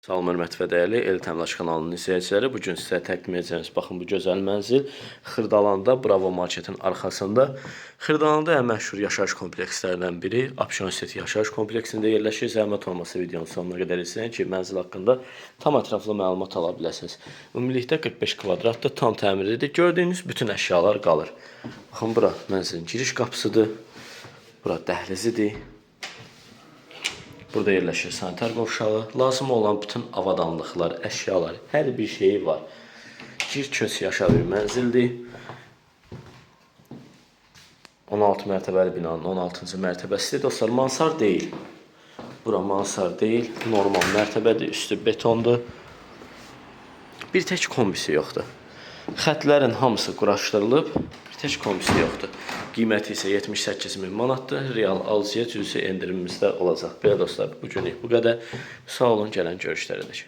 Salam, hörmətli və dəyərli El Təmlaş kanalının izləyiciləri. Bugün sizə təqdim edəcəyimiz, baxın bu gözəl mənzil Xırdalanda, Bravo Marketin arxasında. Xırdalanda ən məşhur yaşayış komplekslərindən biri Abşeron City yaşayış kompleksində yerləşir. Zəhmət olmasa videonun sonuna qədər izləyin ki, mənzil haqqında tam ətraflı məlumat ala biləsiniz. Ümumilikdə 45 kvadratdır, tam təmirlidir. Gördüyünüz bütün əşyalar qalır. Baxın, bura mənzilin giriş qapısıdır. Bura dəhlizidir. Burada yerləşir sanitar qovşağı. Lazım olan bütün avadanlıqlar, əşyalar, hər bir şeyi var. Gir-köç yaşa bir mənzildir. 16 mərtəbəli binanın 16-cı mərtəbəsidir. Dostlar, mansar deyil. Bura mansar deyil. Normal mərtəbədir, üstü betondur. Bir tək kombisi yoxdur. Xətlərin hamısı quraşdırılıb, bir tək kombisi yoxdur. Qiyməti isə 78.000 manatdır. Real alıcıya cüzi endirimimizdə olacaq. Belə dostlar, bugünlük bu qədər. Sağ olun, gələn görüşlərədək.